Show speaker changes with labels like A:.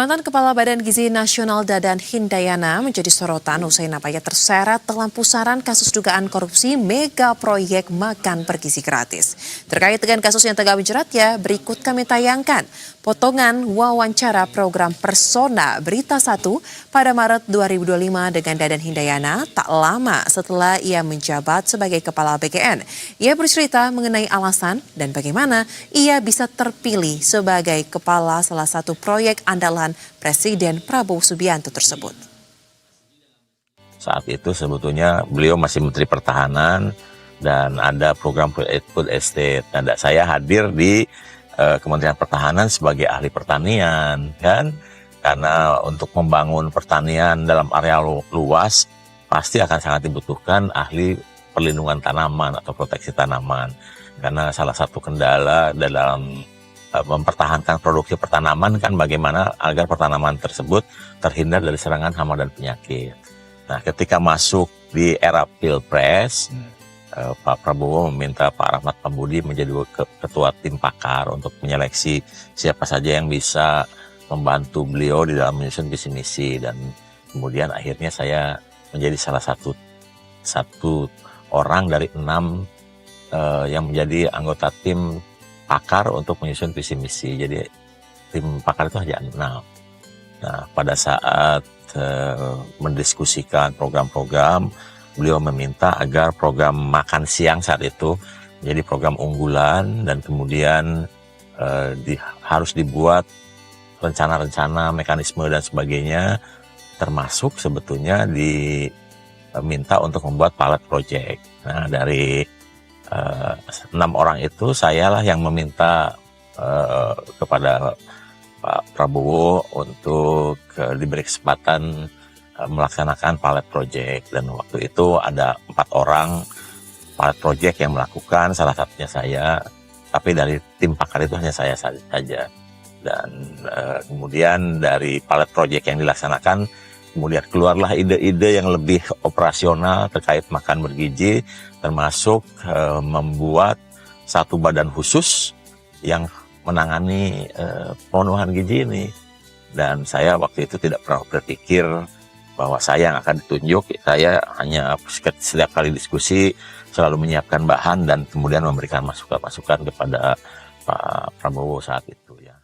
A: Mantan Kepala Badan Gizi Nasional Dadan Hindayana menjadi sorotan usai namanya terseret dalam pusaran kasus dugaan korupsi mega proyek makan bergizi gratis. Terkait dengan kasus yang tengah menjeratnya, berikut kami tayangkan potongan wawancara program Persona Berita 1 pada Maret 2025 dengan Dadan Hindayana tak lama setelah ia menjabat sebagai Kepala BGN. Ia bercerita mengenai alasan dan bagaimana ia bisa terpilih sebagai kepala salah satu proyek andalan Presiden Prabowo Subianto tersebut.
B: Saat itu sebetulnya beliau masih Menteri Pertahanan dan ada program food estate. Dan saya hadir di Kementerian Pertahanan sebagai ahli pertanian, kan? Karena untuk membangun pertanian dalam area luas pasti akan sangat dibutuhkan ahli perlindungan tanaman atau proteksi tanaman. Karena salah satu kendala dalam mempertahankan produksi pertanaman kan bagaimana agar pertanaman tersebut terhindar dari serangan hama dan penyakit. Nah, ketika masuk di era Pilpres, Pak Prabowo meminta Pak Rahmat Pambudi menjadi ketua tim pakar untuk menyeleksi siapa saja yang bisa membantu beliau di dalam menyusun visi misi, dan kemudian akhirnya saya menjadi salah satu orang dari 6 yang menjadi anggota tim pakar untuk menyusun visi misi. Jadi tim pakar itu hanya 6. Nah, pada saat mendiskusikan program-program, beliau meminta agar program makan siang saat itu menjadi program unggulan, dan kemudian harus dibuat rencana-rencana, mekanisme dan sebagainya, termasuk sebetulnya diminta untuk membuat pilot project. Nah, dari 6 orang itu sayalah yang meminta kepada Pak Prabowo untuk diberi kesempatan melaksanakan pilot project, dan waktu itu ada 4 orang pilot project yang melakukan, salah satunya saya, tapi dari tim pakar itu hanya saya saja. Dan kemudian dari pilot project yang dilaksanakan, kemudian keluarlah ide-ide yang lebih operasional terkait makan bergizi, termasuk membuat satu badan khusus yang menangani pemenuhan gizi ini. Dan saya waktu itu tidak pernah berpikir bahwa saya yang akan ditunjuk. Saya hanya setiap kali diskusi selalu menyiapkan bahan dan kemudian memberikan masukan-masukan kepada Pak Prabowo saat itu, ya.